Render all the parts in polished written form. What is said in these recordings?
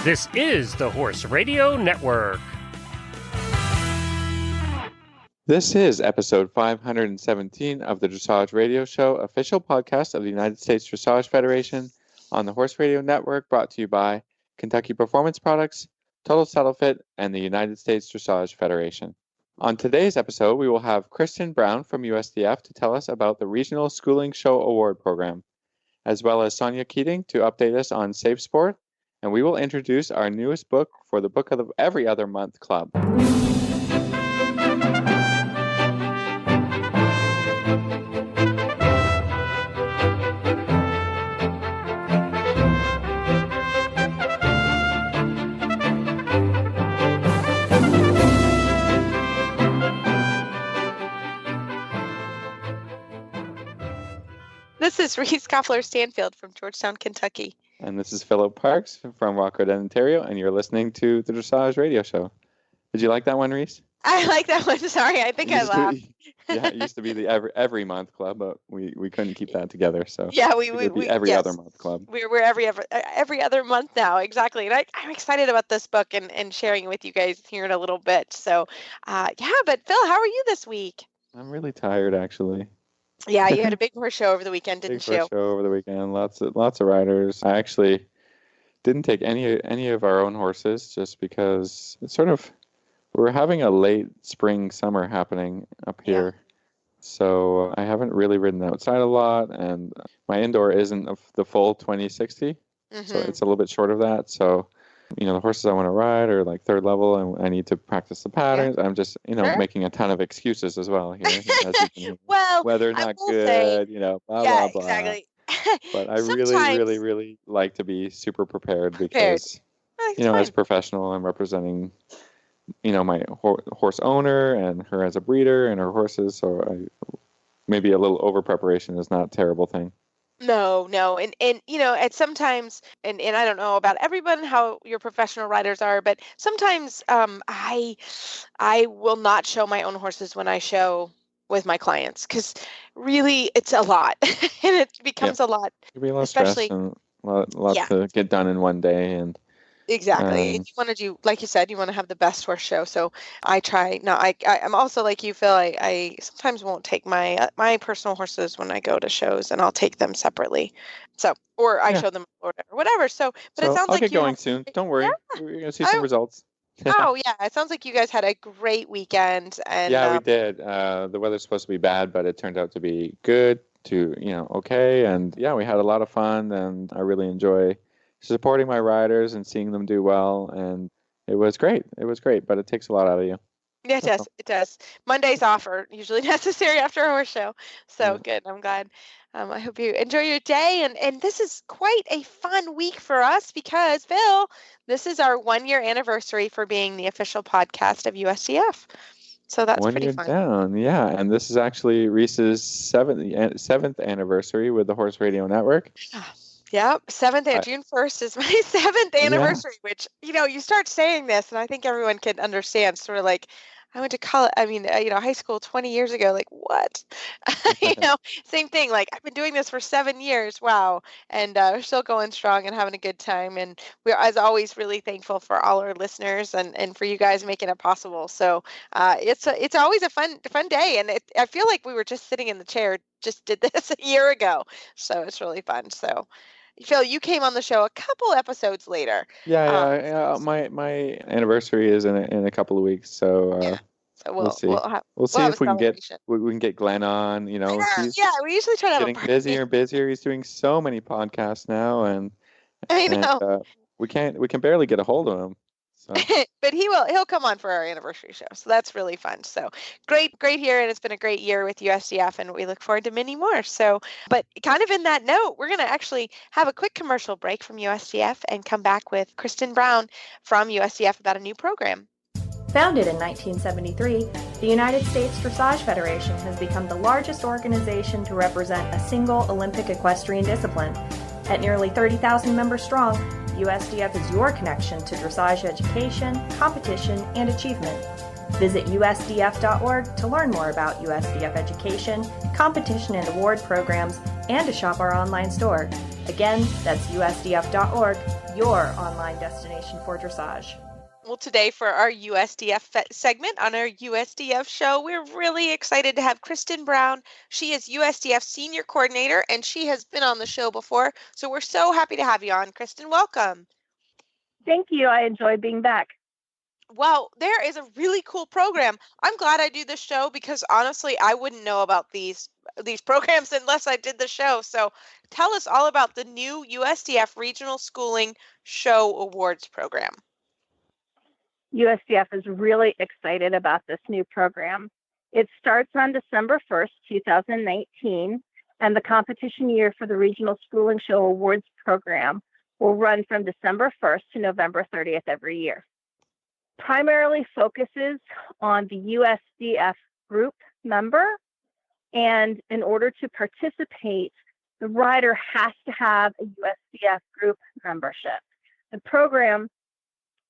This is the Horse Radio Network. This is episode 517 of the Dressage Radio Show, official podcast of the United States Dressage Federation on the Horse Radio Network, brought to you by Kentucky Performance Products, Total Saddle Fit, and the United States Dressage Federation. On today's episode, we will have Kristen Brown from USDF to tell us about the Regional Schooling Show Award Program, as well as Sonia Keating to update us on Safe Sport, and we will introduce our newest book for the Book of the Every Other Month Club. This is Reese Koffler-Stanfield from Georgetown, Kentucky. And this is Philip Parks from Rockwood, Ontario, and you're listening to the Dressage Radio Show. Did you like that one, Reese? I like that one. Sorry, I think I laughed. Yeah, it used to be the every month club, but we couldn't keep that together. So yeah, we every other month club. We're every other month now, exactly. And I'm excited about this book and sharing it with you guys here in a little bit. So, but Phil, how are you this week? I'm really tired, actually. Yeah, you had a big horse show over the weekend, didn't you? Big horse show over the weekend. Lots of riders. I actually didn't take any of our own horses just because it's sort of we're having a late spring summer happening up here. Yeah. So I haven't really ridden outside a lot, and my indoor isn't the full 2060. So it's a little bit short of that. So the horses I want to ride are like third level, and I need to practice the patterns. Yeah. I'm just, making a ton of excuses as well here. Well, weather not good, blah, blah, blah. Exactly. But I really, really like to be super prepared because, as a professional, I'm representing, my horse owner and her as a breeder and her horses. So maybe a little over preparation is not a terrible thing. No. And at sometimes, and I don't know about everyone, how your professional riders are, but sometimes I will not show my own horses when I show with my clients because really it's a lot and it becomes a lot. It can be a lot of stress and a lot to get done in one day. And exactly. And you want to do, like you said, you want to have the best horse show. So I try. No, I'm also like you, Phil. I sometimes won't take my personal horses when I go to shows, and I'll take them separately. So, or I show them or whatever. So, but it sounds I'll like get going soon. Don't worry. Yeah. We're gonna see some results. Oh yeah, it sounds like you guys had a great weekend. And yeah, we did. The weather's supposed to be bad, but it turned out to be good. Okay, and yeah, we had a lot of fun, and I really enjoy supporting my riders and seeing them do well, and it was great, but it takes a lot out of you. Yeah, it does. Mondays off are usually necessary after a horse show, so good. I'm glad. I hope you enjoy your day, and this is quite a fun week for us because, Phil, this is our 1-year anniversary for being the official podcast of USDF. So that's pretty fun. 1 year down, yeah, and this is actually Reese's seventh anniversary with the Horse Radio Network. Yep, June 1st is my 7th anniversary, which, you start saying this, and I think everyone can understand, sort of like, I went to college, high school 20 years ago, like, what? Same thing, like, I've been doing this for 7 years, wow, and we're still going strong and having a good time, and we're, as always, really thankful for all our listeners and for you guys making it possible, so it's always a fun day, and I feel like we were just sitting in the chair, just did this a year ago, so it's really fun, so... Phil, you came on the show a couple episodes later. Yeah. My anniversary is in a couple of weeks, so so we'll see. We'll see if we can get Glenn on. We usually try to have getting busier and busier. He's doing so many podcasts now, and I know we can barely get a hold of him. So. But he'll come on for our anniversary show, so that's really fun. So great here, and it's been a great year with USDF, and we look forward to many more. So, but kind of in that note, we're going to actually have a quick commercial break from USDF and come back with Kristen Brown from USDF about a new program. Founded in 1973, the United States Dressage Federation has become the largest organization to represent a single Olympic equestrian discipline. At nearly 30,000 members strong, USDF is your connection to dressage education, competition, and achievement. Visit usdf.org to learn more about USDF education, competition and award programs, and to shop our online store. Again, that's usdf.org, your online destination for dressage. Well, today for our USDF segment on our USDF show, we're really excited to have Kristen Brown. She is USDF Senior Coordinator, and she has been on the show before. So we're so happy to have you on. Kristen, welcome. Thank you. I enjoy being back. Well, there is a really cool program. I'm glad I do this show because honestly, I wouldn't know about these programs unless I did the show. So tell us all about the new USDF Regional Schooling Show Awards program. USDF is really excited about this new program. It starts on December 1st, 2019, and the competition year for the Regional Schooling Show Awards program will run from December 1st to November 30th every year. Primarily focuses on the USDF group member, and in order to participate, the rider has to have a USDF group membership. The program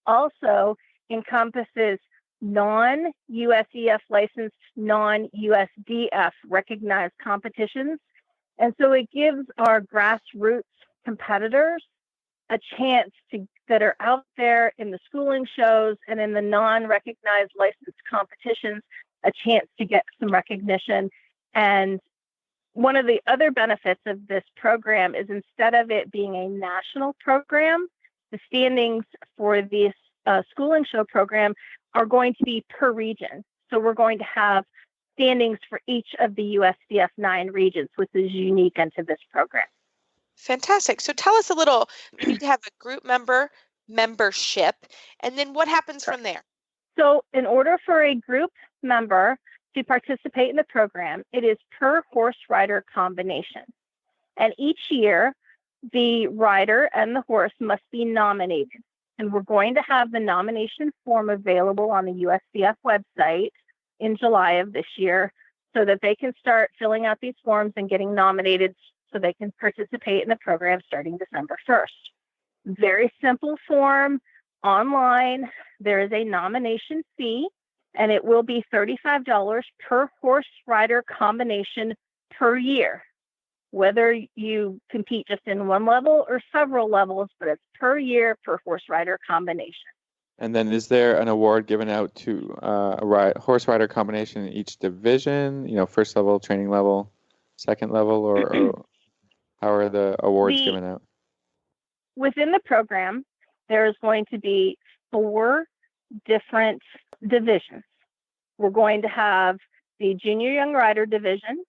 also encompasses non-USEF licensed, non-USDF recognized competitions, and so it gives our grassroots competitors a chance that are out there in the schooling shows and in the non-recognized licensed competitions, a chance to get some recognition. And one of the other benefits of this program is instead of it being a national program, the standings for this schooling show program are going to be per region. So we're going to have standings for each of the USDF 9 regions, which is unique unto this program. Fantastic. So tell us a little, you need to have a group membership, and then what happens from there? So in order for a group member to participate in the program, it is per horse rider combination. And each year, the rider and the horse must be nominated. And we're going to have the nomination form available on the USDF website in July of this year so that they can start filling out these forms and getting nominated so they can participate in the program starting December 1st. Very simple form online. There is a nomination fee, and it will be $35 per horse rider combination per year, whether you compete just in one level or several levels, but it's per year per horse rider combination. And then is there an award given out to a horse rider combination in each division, first level, training level, second level, or how are the awards given out? Within the program, there is going to be 4 different divisions. We're going to have the junior young rider division,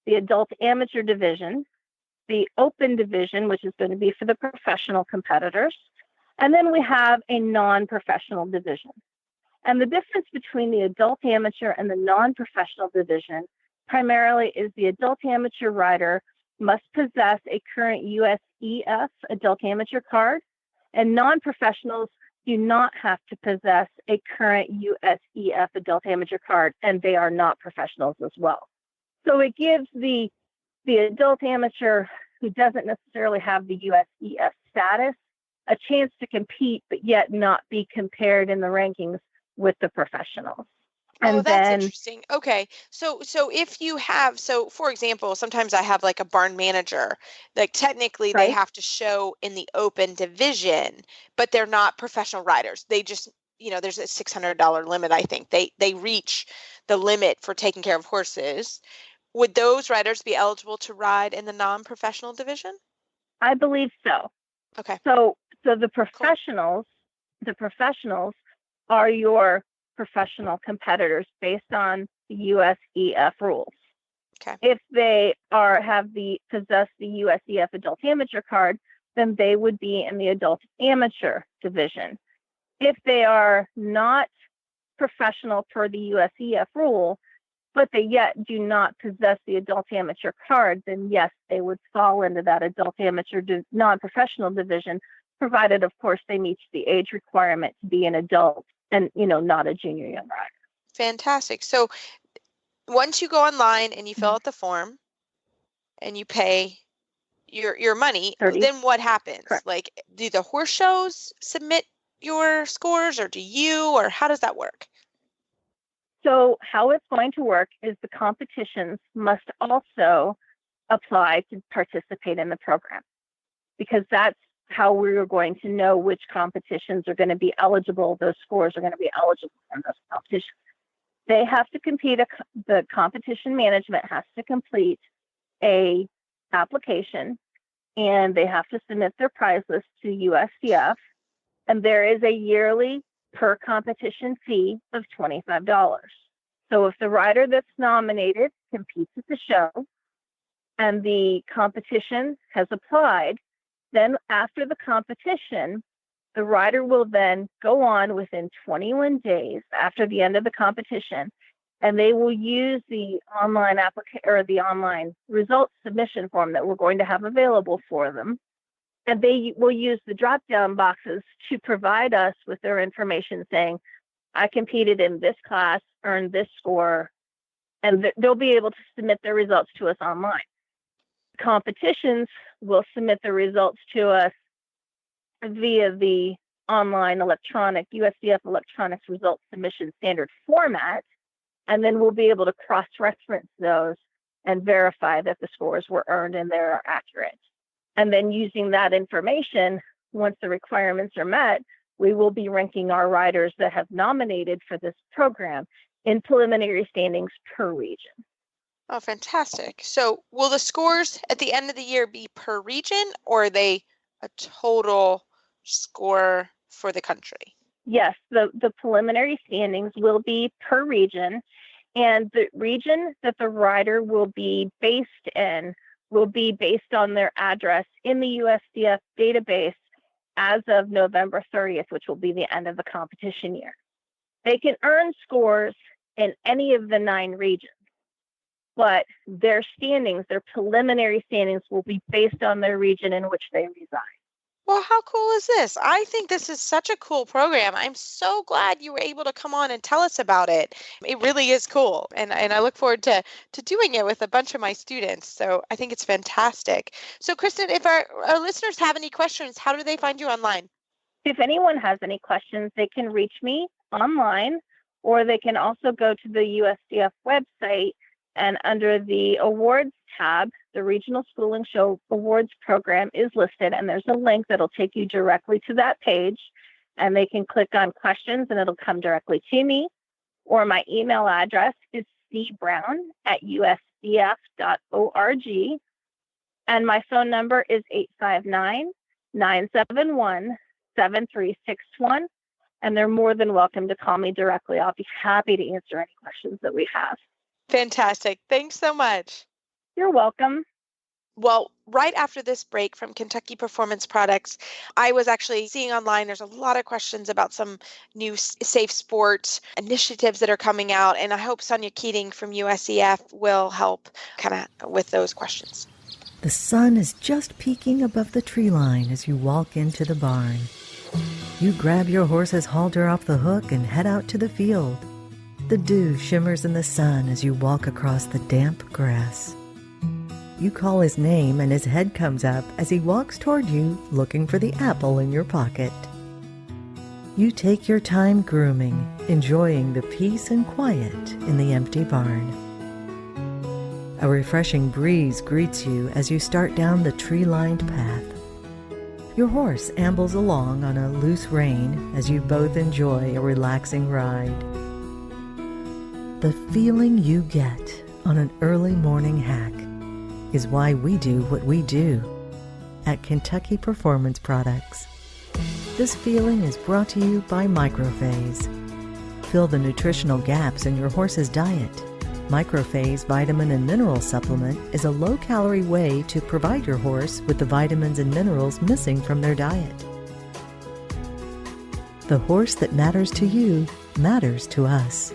the adult amateur division, the open division, which is going to be for the professional competitors, and then we have a non-professional division. And the difference between the adult amateur and the non-professional division primarily is the adult amateur rider must possess a current USEF adult amateur card, and non-professionals do not have to possess a current USEF adult amateur card, and they are not professionals as well. So it gives the adult amateur who doesn't necessarily have the USEF status a chance to compete, but yet not be compared in the rankings with the professionals. And that's interesting. Okay. So if you have, for example, sometimes I have like a barn manager, like technically right. They have to show in the open division, but they're not professional riders. They just, there's a $600 limit. I think they reach the limit for taking care of horses. Would those riders be eligible to ride in the non-professional division? I believe so. Okay. So the professionals, are your professional competitors based on the USEF rules. Okay. If they possess the USEF adult amateur card, then they would be in the adult amateur division. If they are not professional per the USEF rule, but they yet do not possess the adult amateur card, then yes, they would fall into that adult amateur non-professional division, provided, of course, they meet the age requirement to be an adult and, not a junior young rider. Fantastic. So once you go online and you fill out the form and you pay your money, then what happens? Correct. Like, do the horse shows submit your scores, or do you, or how does that work? So how it's going to work is the competitions must also apply to participate in the program, because that's how we're going to know which competitions are going to be eligible. Those scores are going to be eligible in those competitions. They have to compete, the competition management has to complete a application, and they have to submit their prize list to USDF. And there is a yearly per competition fee of $25. So if the rider that's nominated competes at the show and the competition has applied, then after the competition, the rider will then go on within 21 days after the end of the competition, and they will use the online the online results submission form that we're going to have available for them. And they will use the drop-down boxes to provide us with their information saying, I competed in this class, earned this score, and they'll be able to submit their results to us online. Competitions will submit the results to us via the online electronic USDF electronics results submission standard format, and then we'll be able to cross-reference those and verify that the scores were earned and they're accurate. And then using that information, once the requirements are met, we will be ranking our riders that have nominated for this program in preliminary standings per region. Oh, fantastic. So will the scores at the end of the year be per region, or are they a total score for the country? Yes, the preliminary standings will be per region, and the region that the rider will be based in will be based on their address in the USDF database as of November 30th, which will be the end of the competition year. They can earn scores in any of the 9 regions, but their standings, their preliminary standings, will be based on their region in which they reside. Well, how cool is this? I think this is such a cool program. I'm so glad you were able to come on and tell us about it. It really is cool. And I look forward to doing it with a bunch of my students. So I think it's fantastic. So Kristen, if our listeners have any questions, how do they find you online? If anyone has any questions, they can reach me online, or they can also go to the USDF website, and under the awards tab, the Regional Schooling Show Awards program is listed, and there's a link that'll take you directly to that page, and they can click on questions and it'll come directly to me. Or my email address is cbrown@usdf.org, and my phone number is 859-971-7361, and they're more than welcome to call me directly. I'll be happy to answer any questions that we have. Fantastic. Thanks so much. You're welcome. Well, right after this break from Kentucky Performance Products, I was actually seeing online, there's a lot of questions about some new safe sports initiatives that are coming out, and I hope Sonia Keating from USEF will help kind of with those questions. The sun is just peeking above the tree line as you walk into the barn. You grab your horse's halter off the hook and head out to the field. The dew shimmers in the sun as you walk across the damp grass. You call his name and his head comes up as he walks toward you, looking for the apple in your pocket. You take your time grooming, enjoying the peace and quiet in the empty barn. A refreshing breeze greets you as you start down the tree-lined path. Your horse ambles along on a loose rein as you both enjoy a relaxing ride. The feeling you get on an early morning hack is why we do what we do at Kentucky Performance Products. This feeling is brought to you by Microphase. Fill the nutritional gaps in your horse's diet. Microphase Vitamin and Mineral Supplement is a low-calorie way to provide your horse with the vitamins and minerals missing from their diet. The horse that matters to you matters to us.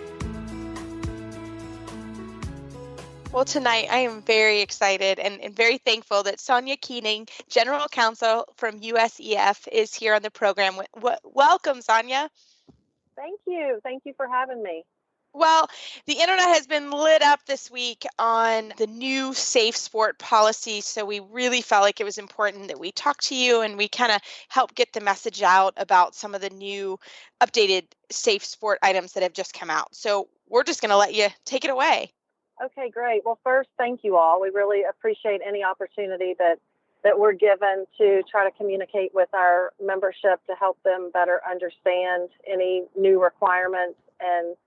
Well, tonight I am very excited and very thankful that Sonia Keating, General Counsel from USEF, is here on the program. Welcome, Sonia. Thank you. Thank you for having me. Well, the internet has been lit up this week on the new safe sport policy, so we really felt like it was important that we talk to you and we kind of help get the message out about some of the new updated safe sport items that have just come out. So we're just going to let you take it away. Okay, great. Well, first, thank you all. We really appreciate any opportunity that we're given to try to communicate with our membership to help them better understand any new requirements. And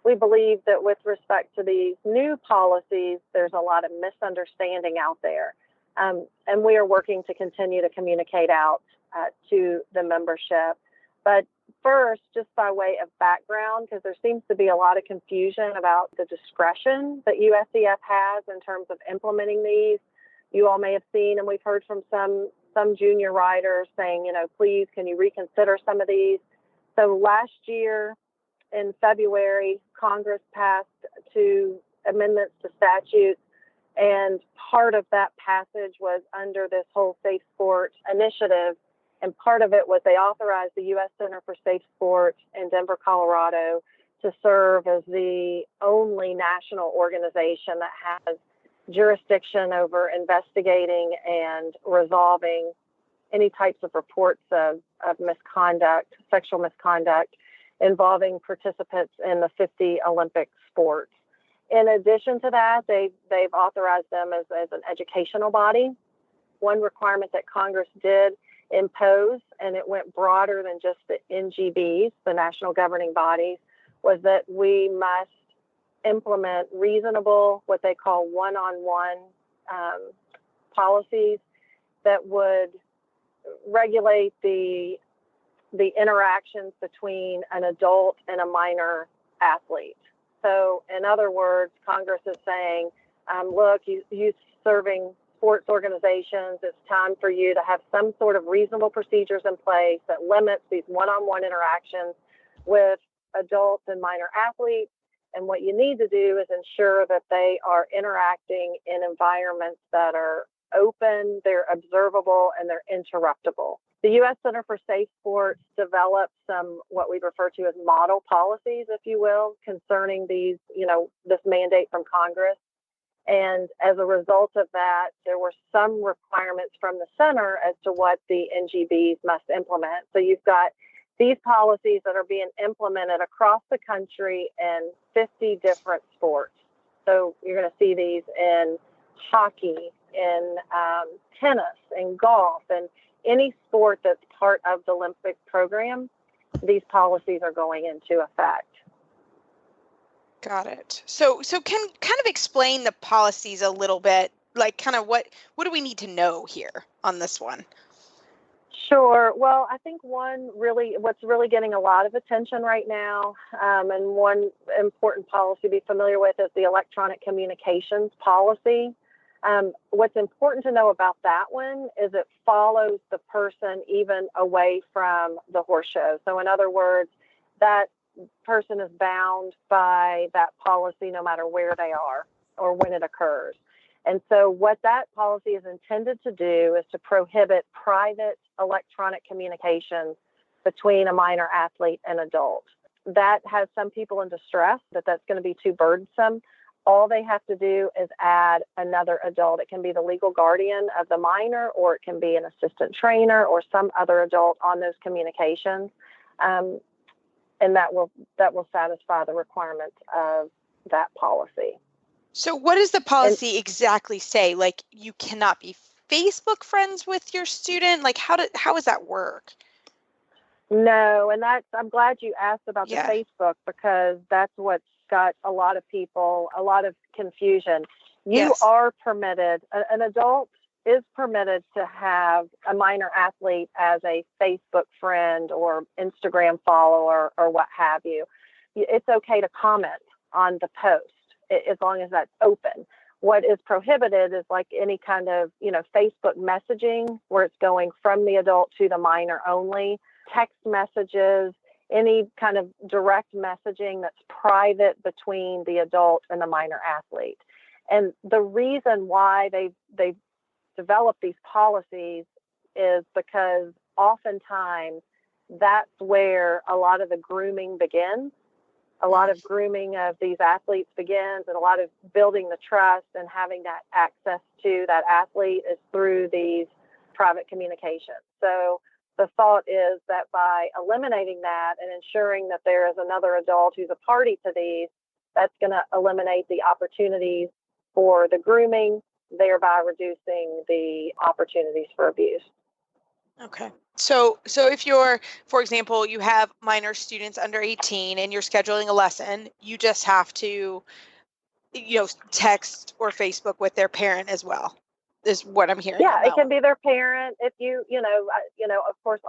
we believe that with respect to these new policies, there's a lot of misunderstanding out there. And we are working to continue to communicate out to the membership. But first, just by way of background, because there seems to be a lot of confusion about the discretion that USEF has in terms of implementing these. You all may have seen, and we've heard from some junior riders saying, please, can you reconsider some of these? So last year in February, Congress passed 2 amendments to statutes, and part of that passage was under this whole Safe Sport initiative. And part of it was they authorized the U.S. Center for Safe Sport in Denver, Colorado, to serve as the only national organization that has jurisdiction over investigating and resolving any types of reports of misconduct, sexual misconduct, involving participants in the 50 Olympic sports. In addition to that, they've authorized them as an educational body. One requirement that Congress did impose, and it went broader than just the NGBs, the national governing bodies, was that we must implement reasonable, what they call one-on-one policies that would regulate the interactions between an adult and a minor athlete. So in other words, Congress is saying, look, you serving sports organizations, it's time for you to have some sort of reasonable procedures in place that limits these one-on-one interactions with adults and minor athletes. And what you need to do is ensure that they are interacting in environments that are open, they're observable, and they're interruptible. The U.S. Center for Safe Sports developed some, what we refer to as model policies, if you will, concerning these, this mandate from Congress. And as a result of that, there were some requirements from the center as to what the NGBs must implement. So you've got these policies that are being implemented across the country in 50 different sports. So you're going to see these in hockey, in tennis, in golf, and any sport that's part of the Olympic program. These policies are going into effect. Got it. So can kind of explain the policies a little bit, like kind of what do we need to know here on this one? Sure. Well, I think what's really getting a lot of attention right now, and one important policy to be familiar with is the electronic communications policy. What's important to know about that one is it follows the person even away from the horse show. So in other words, that person is bound by that policy no matter where they are or when it occurs. And so what that policy is intended to do is to prohibit private electronic communications between a minor athlete and adult. That has some people in distress that that's going to be too burdensome. All they have to do is add another adult. It can be the legal guardian of the minor, or it can be an assistant trainer or some other adult on those communications. And that will satisfy the requirements of that policy. So what does the policy exactly say? Like, you cannot be Facebook friends with your student? Like, how does that work? No, and I'm glad you asked about the Facebook, because that's what's got a lot of confusion. You are permitted, an adult is permitted to have a minor athlete as a Facebook friend or Instagram follower or what have you. It's okay to comment on the post as long as that's open. What is prohibited is like any kind of, Facebook messaging where it's going from the adult to the minor only, text messages, any kind of direct messaging that's private between the adult and the minor athlete. And the reason why they've developed these policies is because oftentimes that's where a lot of the grooming begins. A lot of grooming of these athletes begins, and a lot of building the trust and having that access to that athlete is through these private communications. So the thought is that by eliminating that and ensuring that there is another adult who's a party to these, That's going to eliminate the opportunities for the grooming, thereby reducing the opportunities for abuse. Okay. So if you're, for example, you have minor students under 18 and you're scheduling a lesson, you just have to, text or Facebook with their parent as well, is what I'm hearing. Yeah, it can be their parent. If of course,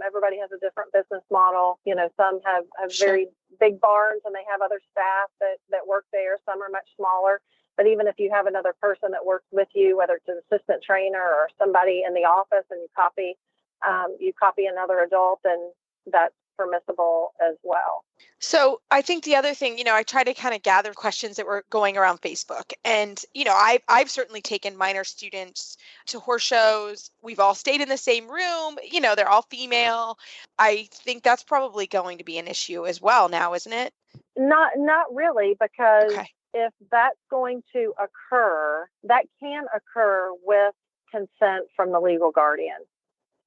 everybody has a different business model. Some have Sure. very big barns and they have other staff that work there. Some are much smaller. But even if you have another person that works with you, whether it's an assistant trainer or somebody in the office, and you copy another adult, and that's permissible as well. So I think the other thing, I try to kind of gather questions that were going around Facebook. And, I've certainly taken minor students to horse shows. We've all stayed in the same room. They're all female. I think that's probably going to be an issue as well now, isn't it? Not really, because Okay. if that's going to occur, that can occur with consent from the legal guardian.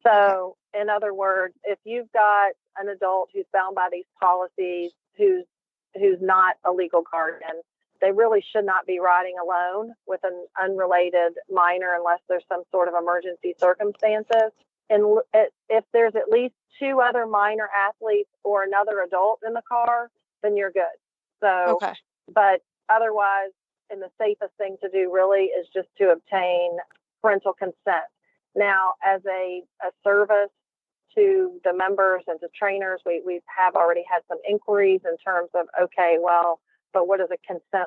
So, in other words, if you've got an adult who's bound by these policies, who's not a legal guardian, they really should not be riding alone with an unrelated minor unless there's some sort of emergency circumstances. And if there's at least two other minor athletes or another adult in the car, then you're good. So, Okay. But otherwise, and the safest thing to do really is just to obtain parental consent. Now, as a service to the members and to trainers, we have already had some inquiries in terms of, okay, well, but what does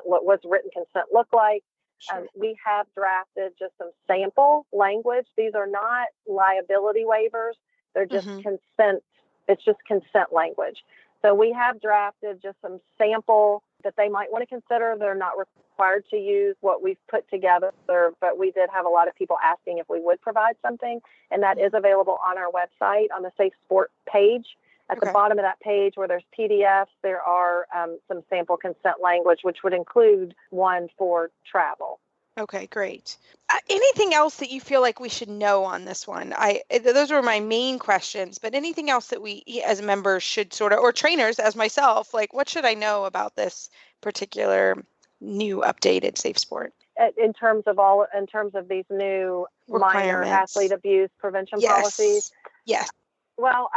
what's written consent look like? Sure. We have drafted just some sample language. These are not liability waivers. They're just consent. It's just consent language. So we have drafted just some sample that they might want to consider. They're not required to use what we've put together, but we did have a lot of people asking if we would provide something, and that is available on our website on the Safe Sport page. At the bottom of that page where there's PDFs, there are some sample consent language, which would include one for travel. Okay, great. Anything else that you feel like we should know on this one? Those were my main questions, but anything else that we as members should or trainers as myself, like what should I know about this particular new updated Safe Sport? In terms of these new minor athlete abuse prevention policies? Yes. Well,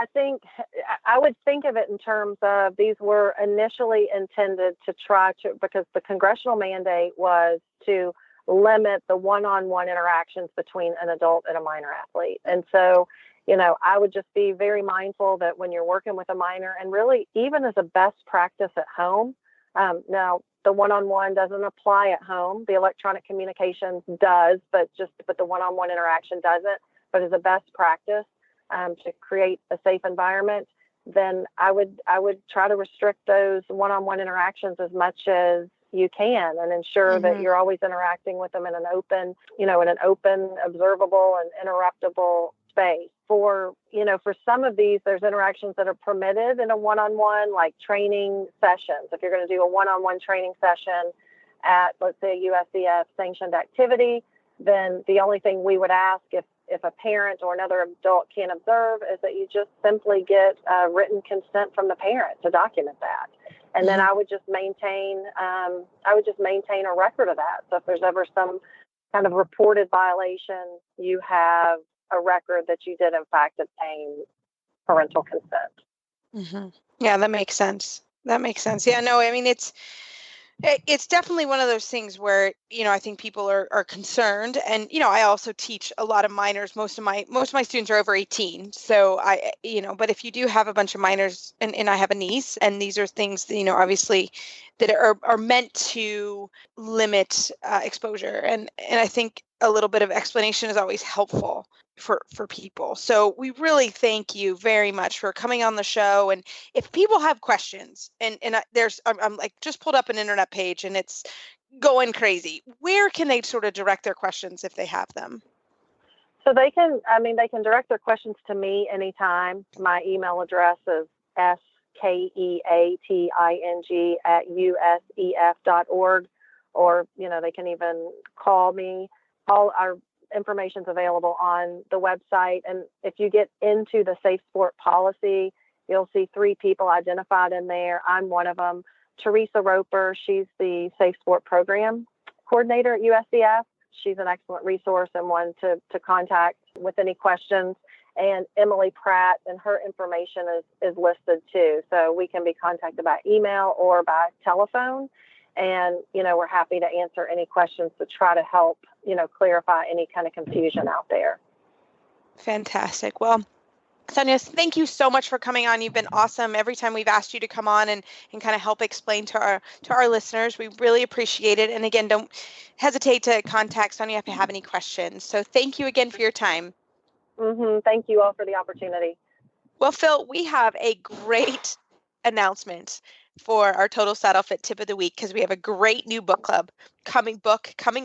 I would think of it in terms of these were initially intended because the congressional mandate was to limit the one-on-one interactions between an adult and a minor athlete. And so, I would just be very mindful that when you're working with a minor, and really even as a best practice at home, now the one-on-one doesn't apply at home. The electronic communications does, but the one-on-one interaction doesn't. But as a best practice, to create a safe environment, then I would try to restrict those one-on-one interactions as much as you can, and ensure that you're always interacting with them in an open, observable and interruptible space. For some of these, there's interactions that are permitted in a one-on-one, like training sessions. If you're going to do a one-on-one training session at, let's say, a USCF sanctioned activity, then the only thing we would ask if a parent or another adult can't observe is that you just simply get written consent from the parent to document that. And then I would just maintain a record of that. So if there's ever some kind of reported violation, you have a record that you did in fact obtain parental consent. Yeah, that makes sense. Yeah, no, I mean, it's definitely one of those things where, I think people are concerned. And, I also teach a lot of minors. Most of my students are over 18. So but if you do have a bunch of minors, and I have a niece, and these are things that, obviously that are meant to limit exposure. And I think a little bit of explanation is always helpful for people. So we really thank you very much for coming on the show. And if people have questions, and I'm like just pulled up an internet page and it's going crazy, where can they sort of direct their questions if they have them? So they can direct their questions to me anytime. My email address is skeating@usef.org, or, they can even call me. All our information's available on the website. And if you get into the Safe Sport policy, you'll see 3 people identified in there. I'm one of them. Teresa Roper. She's the Safe Sport Program Coordinator at USCF. She's an excellent resource and one to contact with any questions. And Emily Pratt, and her information is listed too. So we can be contacted by email or by telephone. And, we're happy to answer any questions to try to help, clarify any kind of confusion out there. Fantastic. Well, Sonia, thank you so much for coming on. You've been awesome every time we've asked you to come on and kind of help explain to our listeners. We really appreciate it. And again, don't hesitate to contact Sonia if you have any questions. So thank you again for your time. Thank you all for the opportunity. Well, Phil, we have a great announcement for our Total Saddle Fit Tip of the Week because we have a great new book club coming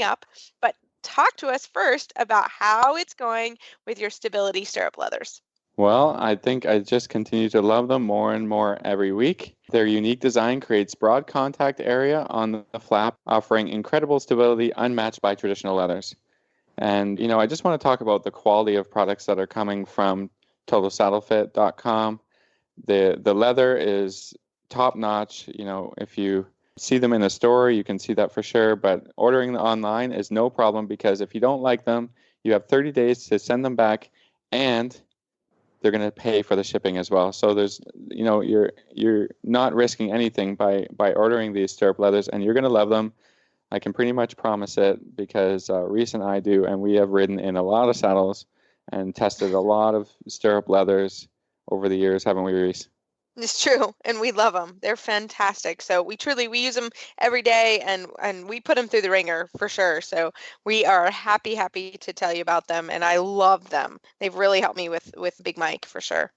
up. But talk to us first about how it's going with your Stability stirrup leathers. Well, I think I just continue to love them more and more every week. Their unique design creates broad contact area on the flap, offering incredible stability unmatched by traditional leathers. And, I just want to talk about the quality of products that are coming from TotalSaddleFit.com. The leather is top notch. If you see them in a store, you can see that for sure. But ordering them online is no problem because if you don't like them, you have 30 days to send them back, and they're going to pay for the shipping as well. So there's, you're not risking anything by ordering these stirrup leathers, and you're going to love them. I can pretty much promise it because Reese and I do, and we have ridden in a lot of saddles and tested a lot of stirrup leathers over the years, haven't we, Reese? It's true, and we love them. They're fantastic. So we use them every day, and we put them through the ringer for sure. So we are happy to tell you about them, and I love them. They've really helped me with Big Mike for sure.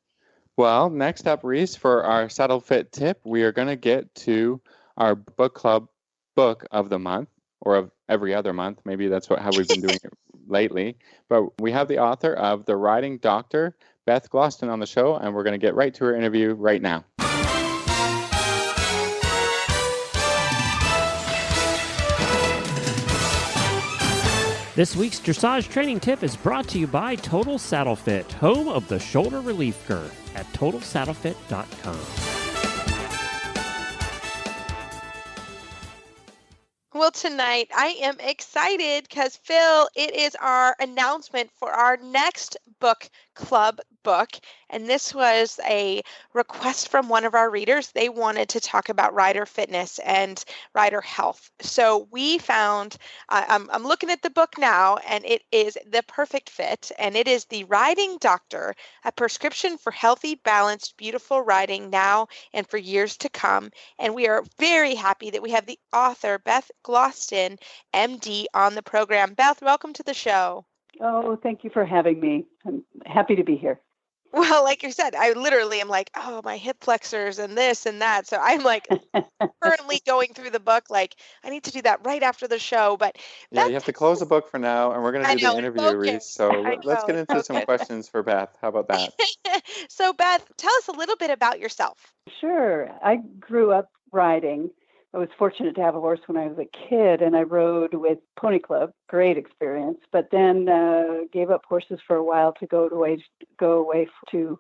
Well, next up, Reese, for our Saddle Fit tip, we are going to get to our book club book of the month, or of every other month. Maybe that's how we've been doing it lately. But we have the author of The Riding Doctor, Beth Gloston, on the show, and we're going to get right to her interview right now. This week's dressage training tip is brought to you by Total Saddle Fit, home of the shoulder relief girth at TotalSaddleFit.com. Well, tonight I am excited because, Phil, it is our announcement for our next book club book. And this was a request from one of our readers. They wanted to talk about rider fitness and rider health. So we found, I'm looking at the book now, and it is the perfect fit. And it is The Riding Doctor, a prescription for healthy, balanced, beautiful riding now and for years to come. And we are very happy that we have the author, Beth Gloston, MD, on the program. Beth, welcome to the show. Oh, thank you for having me. I'm happy to be here. Well, like you said, I literally am like, oh, my hip flexors and this and that. So I'm like currently going through the book. Like, I need to do that right after the show. But yeah, you have to close the book for now, and we're going to do the interview, Reese. So let's get into some questions for Beth. How about that? So, Beth, tell us a little bit about yourself. Sure. I grew up riding. I was fortunate to have a horse when I was a kid, and I rode with Pony Club. Great experience. But then gave up horses for a while to go away to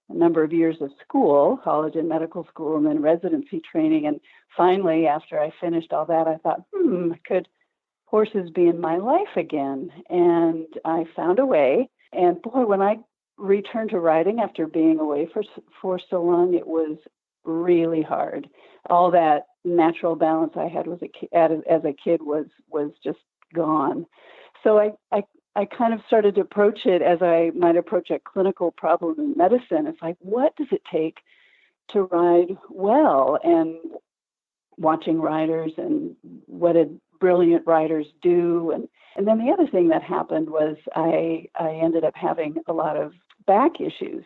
a number of years of school, college and medical school, and then residency training. And finally, after I finished all that, I thought, could horses be in my life again? And I found a way. And boy, when I returned to riding after being away for so long, it was really hard. All that natural balance I had as a kid was just gone. So I kind of started to approach it as I might approach a clinical problem in medicine. It's like, what does it take to ride well? And watching riders and what did brilliant riders do. And then the other thing that happened was I ended up having a lot of back issues,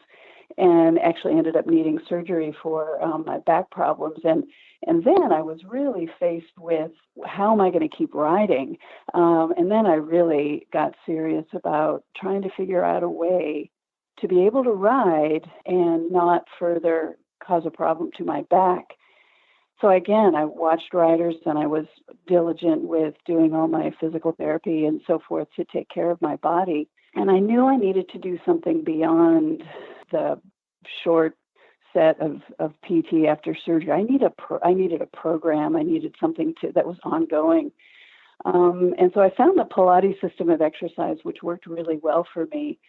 and actually ended up needing surgery for my back problems. And then I was really faced with, how am I going to keep riding? And then I really got serious about trying to figure out a way to be able to ride and not further cause a problem to my back. So again, I watched riders, and I was diligent with doing all my physical therapy and so forth to take care of my body. And I knew I needed to do something beyond the short set of PT after surgery. I needed a program. I needed something that was ongoing. And so I found the Pilates system of exercise, which worked really well for me.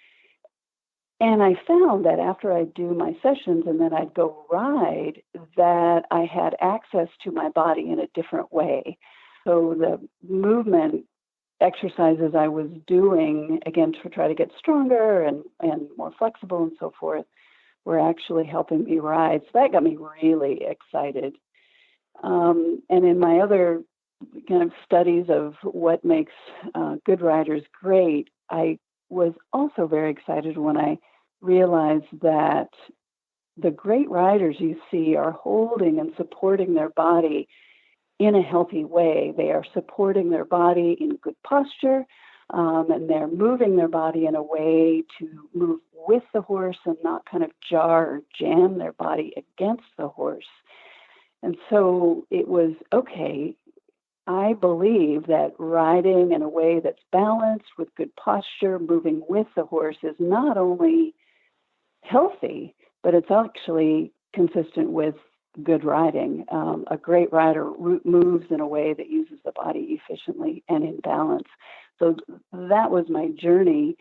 And I found that after I'd do my sessions and then I'd go ride, that I had access to my body in a different way. So the movement exercises I was doing, again, to try to get stronger and more flexible and so forth, were actually helping me ride. So that got me really excited. And in my other kind of studies of what makes good riders great, I was also very excited when I realized that the great riders you see are holding and supporting their body in a healthy way. They are supporting their body in good posture, and they're moving their body in a way to move with the horse and not kind of jar or jam their body against the horse. And so it was, okay, I believe that riding in a way that's balanced with good posture, moving with the horse, is not only healthy, but it's actually consistent with good riding. A great rider moves in a way that uses the body efficiently and in balance. So that was my journey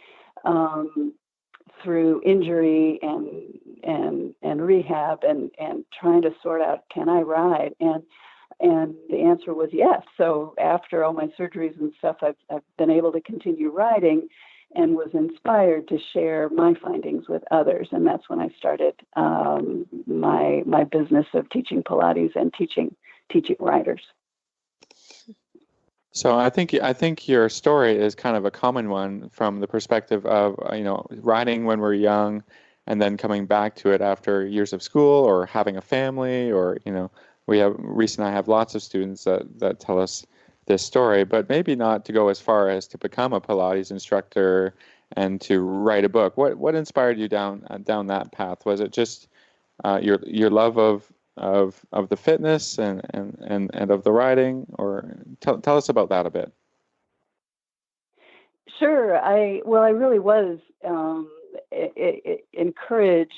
through injury and rehab and trying to sort out, can I ride? And the answer was yes. So after all my surgeries and stuff, I've been able to continue riding, and was inspired to share my findings with others. And that's when I started my business of teaching Pilates and teaching riders. So I think your story is kind of a common one from the perspective of riding when we're young, and then coming back to it after years of school or having a family, or I have lots of students that tell us this story, but maybe not to go as far as to become a Pilates instructor and to write a book. What inspired you down that path? Was it just your love of the fitness and of the riding, or tell us about that a bit? Sure. I really was encouraged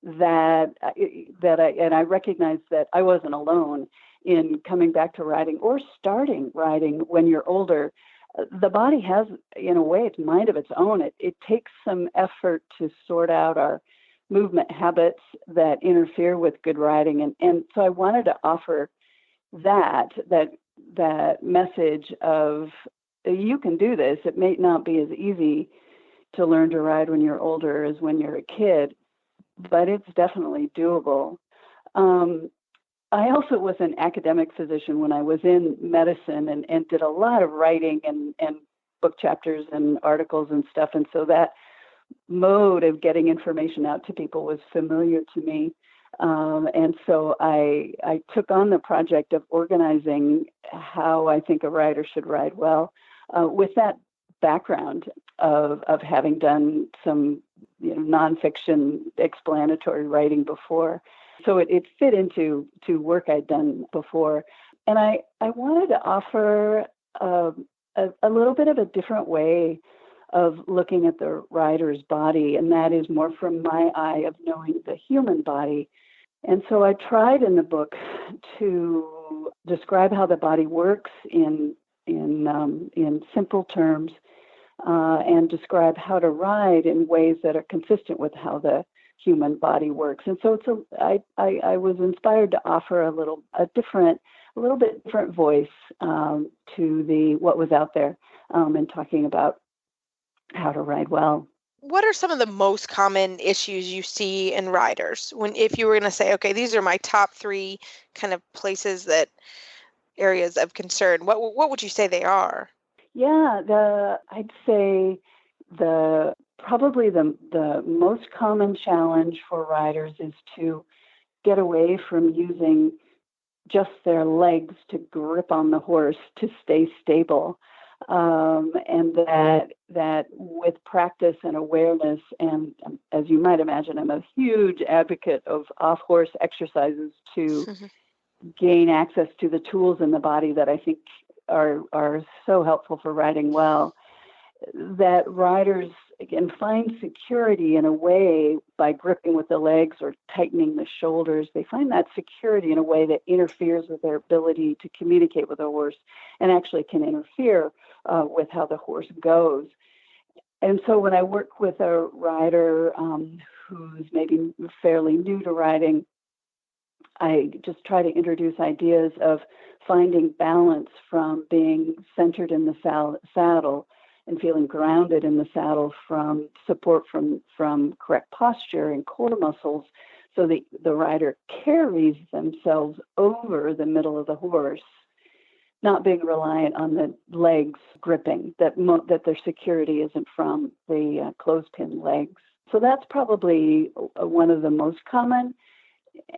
that I recognized that I wasn't alone in coming back to riding or starting riding when you're older. The body has, in a way, its mind of its own. It takes some effort to sort out our movement habits that interfere with good riding. And so I wanted to offer that message of, you can do this. It may not be as easy to learn to ride when you're older as when you're a kid, but it's definitely doable. I also was an academic physician when I was in medicine and did a lot of writing and book chapters and articles and stuff. And so that mode of getting information out to people was familiar to me. And so I took on the project of organizing how I think a rider should ride well, with that background of having done some nonfiction explanatory writing before. So it fit into work I'd done before. And I wanted to offer a little bit of a different way of looking at the rider's body, and that is more from my eye of knowing the human body. And so I tried in the book to describe how the body works in simple terms, and describe how to ride in ways that are consistent with how the human body works. And so I was inspired to offer a little bit different voice to what was out there, in talking about how to ride well. What are some of the most common issues you see in riders if you were going to say, okay, these are my top 3 kind of areas of concern? What would you say they are? Yeah, I'd say probably the most common challenge for riders is to get away from using just their legs to grip on the horse to stay stable. And that with practice and awareness, and as you might imagine, I'm a huge advocate of off-horse exercises to gain access to the tools in the body that I think are so helpful for riding well, that riders and find security in a way by gripping with the legs or tightening the shoulders. They find that security in a way that interferes with their ability to communicate with the horse and actually can interfere with how the horse goes. And so when I work with a rider who's maybe fairly new to riding, I just try to introduce ideas of finding balance from being centered in the saddle and feeling grounded in the saddle, from support from correct posture and core muscles, so that the rider carries themselves over the middle of the horse, not being reliant on the legs gripping, that their security isn't from the clothespin legs. So that's probably one of the most common.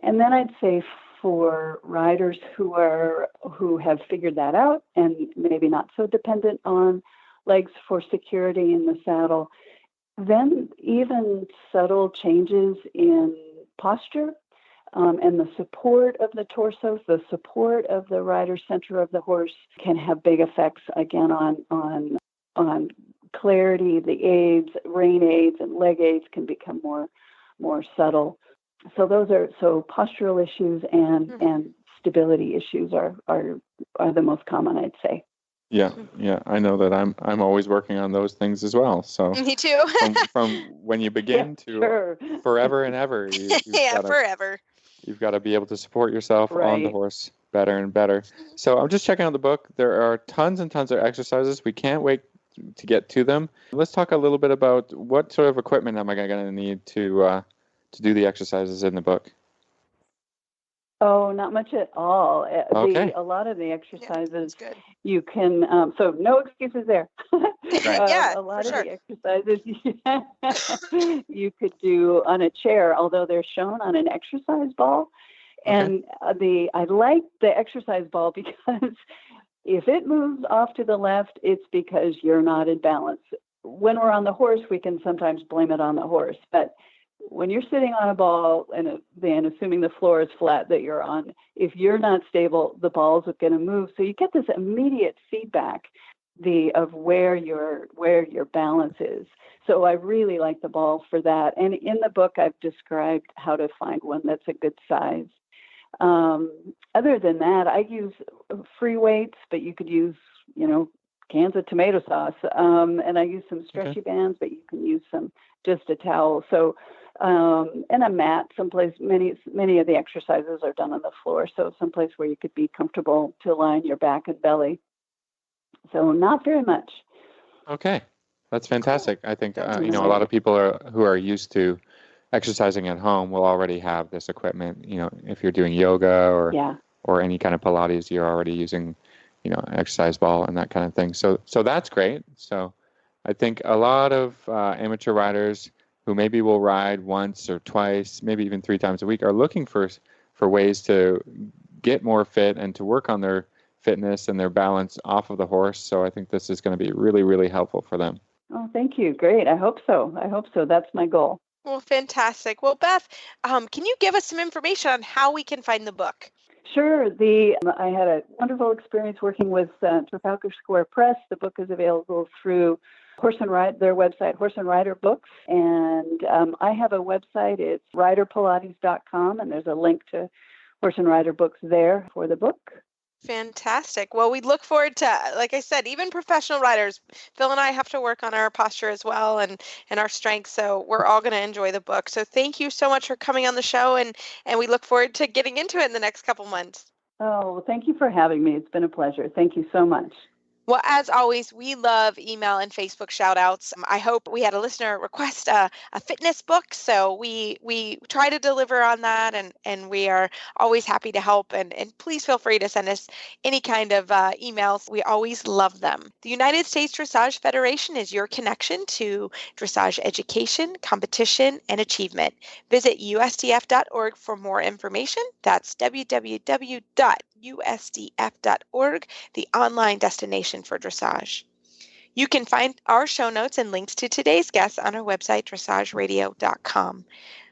And then I'd say for riders who have figured that out and maybe not so dependent on legs for security in the saddle, then even subtle changes in posture and the support of the torso, the support of the rider's center of the horse can have big effects again on clarity. The aids, rein aids and leg aids can become more subtle. So postural issues and stability issues are the most common, I'd say. Yeah. I know that I'm always working on those things as well. So me too. from when you begin to forever and ever, forever. You've got to be able to support yourself on the horse better and better. So I'm just checking out the book. There are tons and tons of exercises. We can't wait to get to them. Let's talk a little bit about what sort of equipment am I going to need to do the exercises in the book. Oh, not much at all. Okay. A lot of the exercises you can, so no excuses there. Right. A lot of the exercises you could do on a chair, although they're shown on an exercise ball. And I like the exercise ball because if it moves off to the left, it's because you're not in balance. When we're on the horse, we can sometimes blame it on the horse, but when you're sitting on a ball and then assuming the floor is flat that you're on, if you're not stable, the ball is going to move. So you get this immediate feedback of where your balance is. So I really like the ball for that. And in the book, I've described how to find one that's a good size. Other than that, I use free weights, but you could use, cans of tomato sauce. And I use some stretchy bands, but you can use just a towel. So, and a mat someplace. Many of the exercises are done on the floor, so someplace where you could be comfortable to line your back and belly. So not very much. Okay, that's fantastic. I think a lot of people who are used to exercising at home will already have this equipment. If you're doing yoga or any kind of Pilates, you're already using an exercise ball and that kind of thing. So that's great. So I think a lot of amateur riders who maybe will ride once or twice, maybe even 3 times a week, are looking for ways to get more fit and to work on their fitness and their balance off of the horse. So I think this is going to be really, really helpful for them. Oh, thank you. Great. I hope so. That's my goal. Well, fantastic. Well, Beth, can you give us some information on how we can find the book? Sure. I had a wonderful experience working with Trafalgar Square Press. The book is available through their website, Horse and Rider Books. And I have a website. It's riderpilates.com, and there's a link to Horse and Rider Books there for the book. Fantastic. Well, we look forward to, like I said, even professional riders. Phil and I have to work on our posture as well and our strength. So we're all going to enjoy the book. So thank you so much for coming on the show. And we look forward to getting into it in the next couple months. Oh, well, thank you for having me. It's been a pleasure. Thank you so much. Well, as always, we love email and Facebook shout outs. I hope we had a listener request a fitness book. So we try to deliver on that, and we are always happy to help. And please feel free to send us any kind of emails. We always love them. The United States Dressage Federation is your connection to dressage education, competition, and achievement. Visit usdf.org for more information. That's www.usdf.org, the online destination for dressage. You can find our show notes and links to today's guests on our website, dressageradio.com.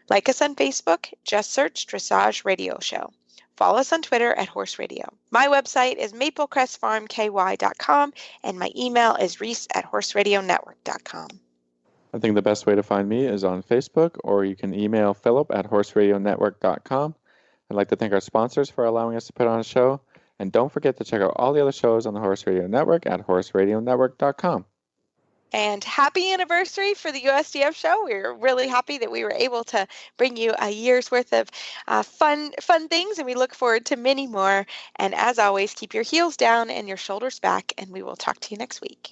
Like us on Facebook, just search Dressage Radio Show. Follow us on Twitter at Horse Radio. My website is maplecrestfarmky.com, and my email is reese@horseradionetwork.com. I think the best way to find me is on Facebook, or you can email philip@horseradionetwork.com. I'd like to thank our sponsors for allowing us to put on a show. And don't forget to check out all the other shows on the Horse Radio Network at horseradionetwork.com. And happy anniversary for the USDF show. We're really happy that we were able to bring you a year's worth of fun things, and we look forward to many more. And as always, keep your heels down and your shoulders back, and we will talk to you next week.